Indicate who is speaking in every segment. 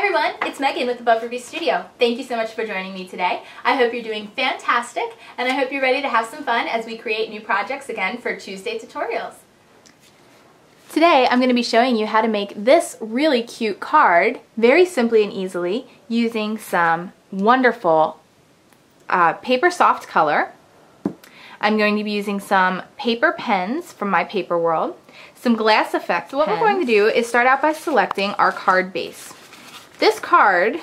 Speaker 1: everyone, it's Megan with Above Review Studio. Thank you so much for joining me today. I hope you're doing fantastic, and I hope you're ready to have some fun as we create new projects again for Tuesday tutorials. Today I'm going to be showing you how to make this really cute card very simply and easily using some wonderful paper soft color. I'm going to be using some paper pens from my paper world, some glass effect. So what we're going to do is start out by selecting our card base. This card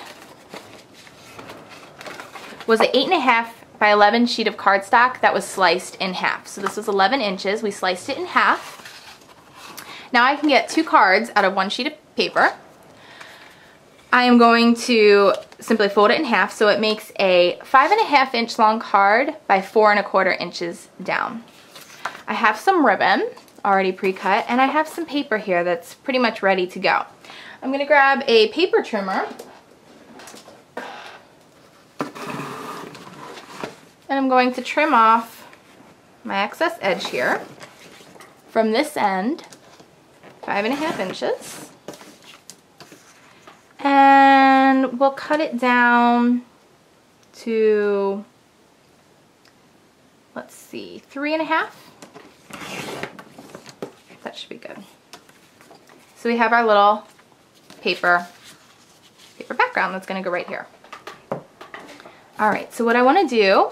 Speaker 1: was an 8.5 by 11 sheet of cardstock that was sliced in half. So this was 11 inches. We sliced it in half. Now I can get 2 cards out of 1 sheet of paper. I am going to simply fold it in half so it makes a 5.5 inch long card by 4.25 inches down. I have some ribbon already pre-cut, and I have some paper here that's pretty much ready to go. I'm going to grab a paper trimmer and I'm going to trim off my excess edge here from this end, 5.5 inches, and we'll cut it down to, let's see, 3.5. That should be good. So we have our little paper background that's going to go right here. Alright, so what I want to do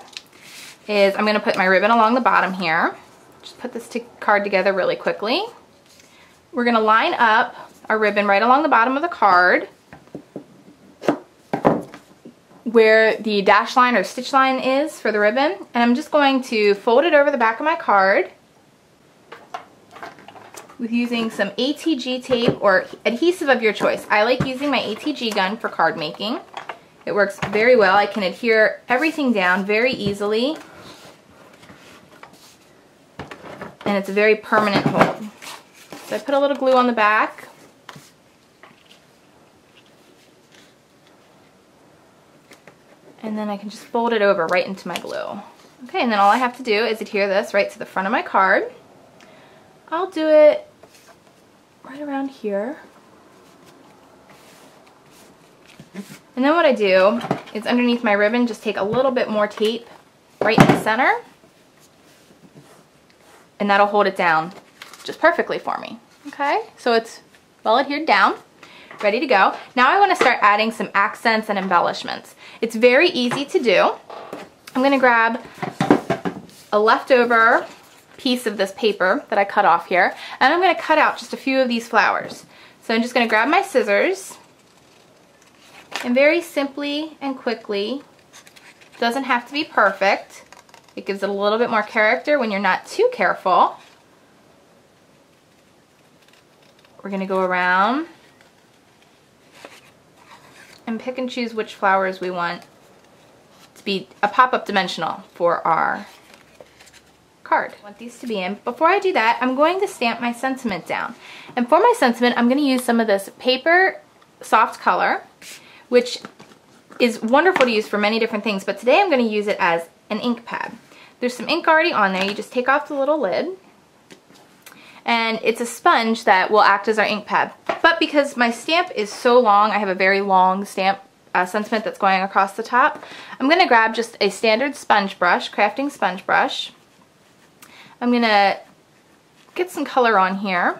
Speaker 1: is I'm going to put my ribbon along the bottom here. Just put this card together really quickly. We're going to line up our ribbon right along the bottom of the card where the dash line or stitch line is for the ribbon, and I'm just going to fold it over the back of my card with using some ATG tape or adhesive of your choice. I like using my ATG gun for card making. It works very well. I can adhere everything down very easily, and it's a very permanent hold. So I put a little glue on the back. And then I can just fold it over right into my glue. Okay, and then all I have to do is adhere this right to the front of my card. I'll do it right around here. And then what I do is underneath my ribbon just take a little bit more tape right in the center, and that'll hold it down just perfectly for me. Okay, so it's well adhered down, ready to go. Now I want to start adding some accents and embellishments. It's very easy to do. I'm going to grab a leftover piece of this paper that I cut off here, and I'm going to cut out just a few of these flowers. So I'm just going to grab my scissors and very simply and quickly, doesn't have to be perfect, it gives it a little bit more character when you're not too careful. We're going to go around and pick and choose which flowers we want to be a pop-up dimensional for our card. I want these to be in. Before I do that, I'm going to stamp my sentiment down. And for my sentiment, I'm going to use some of this paper soft color, which is wonderful to use for many different things, but today I'm going to use it as an ink pad. There's some ink already on there. You just take off the little lid, and it's a sponge that will act as our ink pad. But because my stamp is so long, I have a very long stamp sentiment that's going across the top, I'm going to grab just a standard sponge brush, crafting sponge brush. I'm going to get some color on here.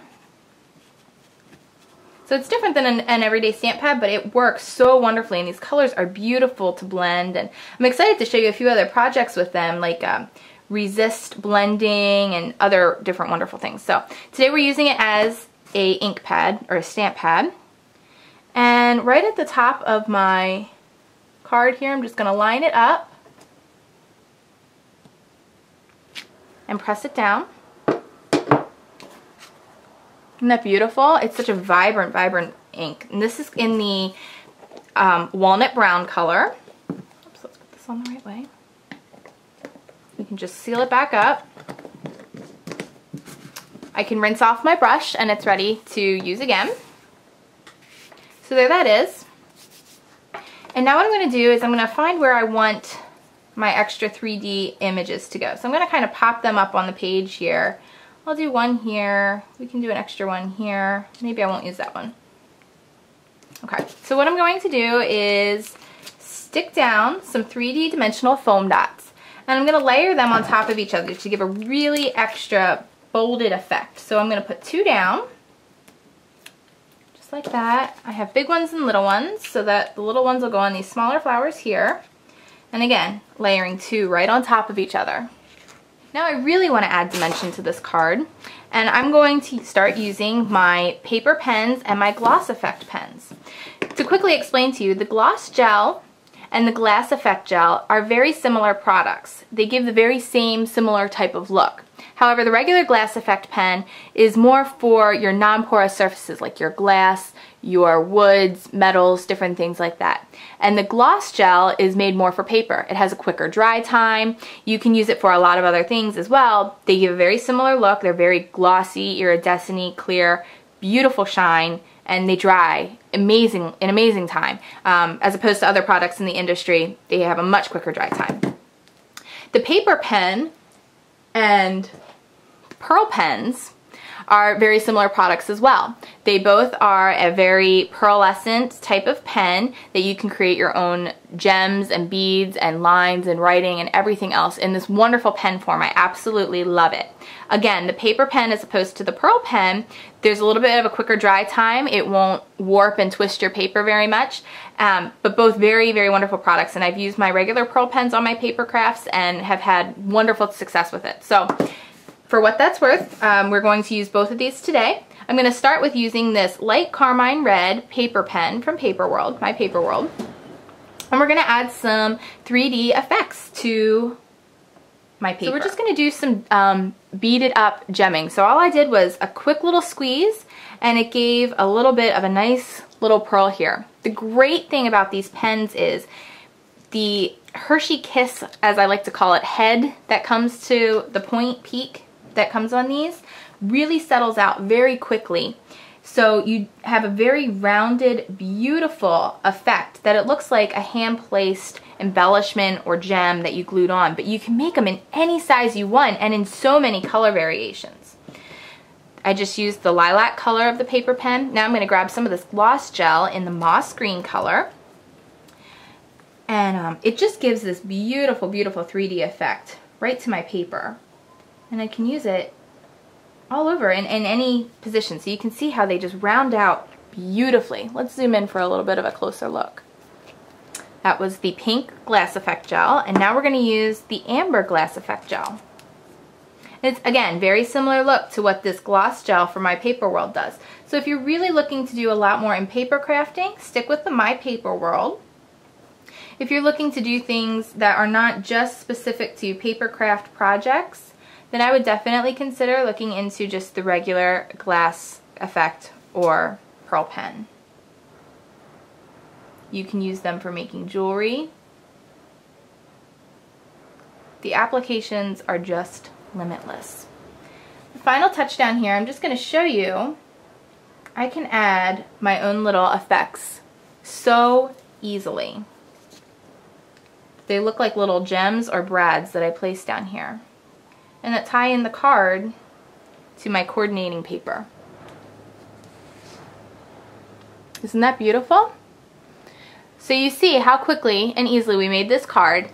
Speaker 1: So it's different than an everyday stamp pad, but it works so wonderfully, and these colors are beautiful to blend, and I'm excited to show you a few other projects with them, like resist blending and other different wonderful things. So today we're using it as a ink pad or a stamp pad, and right at the top of my card here I'm just going to line it up and press it down. Isn't that beautiful? It's such a vibrant, vibrant ink. And this is in the walnut brown color. Oops, let's put this on the right way. You can just seal it back up. I can rinse off my brush and it's ready to use again. So there that is. And now what I'm going to do is I'm going to find where I want my extra 3D images to go. So I'm going to kind of pop them up on the page here. I'll do one here. We can do an extra one here. Maybe I won't use that one. Okay, so what I'm going to do is stick down some 3D dimensional foam dots, and I'm going to layer them on top of each other to give a really extra bolded effect. So I'm going to put 2 down, just like that. I have big ones and little ones, so that the little ones will go on these smaller flowers here. And again, layering 2 right on top of each other. Now I really want to add dimension to this card, and I'm going to start using my paper pens and my gloss effect pens. To quickly explain to you, the gloss gel and the glass effect gel are very similar products. They give the very same similar type of look. However, the regular glass effect pen is more for your non-porous surfaces like your glass, your woods, metals, different things like that. And the gloss gel is made more for paper. It has a quicker dry time. You can use it for a lot of other things as well. They give a very similar look. They're very glossy, iridescent-y, clear, beautiful shine, and they dry in amazing time. As opposed to other products in the industry, they have a much quicker dry time. The paper pen and pearl pens are very similar products as well. They both are a very pearlescent type of pen that you can create your own gems and beads and lines and writing and everything else in this wonderful pen form. I absolutely love it. Again, the paper pen as opposed to the pearl pen, there's a little bit of a quicker dry time. It won't warp and twist your paper very much, but both very, very wonderful products. And I've used my regular pearl pens on my paper crafts and have had wonderful success with it. So for what that's worth, we're going to use both of these today. I'm going to start with using this light carmine red paper pen from Paper World, my Paper World. And we're going to add some 3D effects to my paper. So we're just going to do some beaded up gemming. So all I did was a quick little squeeze, and it gave a little bit of a nice little pearl here. The great thing about these pens is the Hershey Kiss, as I like to call it, head that comes to the point peak that comes on these really settles out very quickly. So you have a very rounded, beautiful effect that it looks like a hand-placed embellishment or gem that you glued on, but you can make them in any size you want and in so many color variations. I just used the lilac color of the paper pen. Now I'm going to grab some of this gloss gel in the moss green color, and it just gives this beautiful, beautiful 3D effect right to my paper. And I can use it all over in any position. So you can see how they just round out beautifully. Let's zoom in for a little bit of a closer look. That was the pink glass effect gel, and now we're going to use the amber glass effect gel. It's, again, very similar look to what this gloss gel for My Paper World does. So if you're really looking to do a lot more in paper crafting, stick with the My Paper World. If you're looking to do things that are not just specific to paper craft projects, then I would definitely consider looking into just the regular glass effect or pearl pen. You can use them for making jewelry. The applications are just limitless. The final touch down here, I'm just going to show you, I can add my own little effects so easily. They look like little gems or brads that I place down here, and that tie in the card to my coordinating paper. Isn't that beautiful? So you see how quickly and easily we made this card,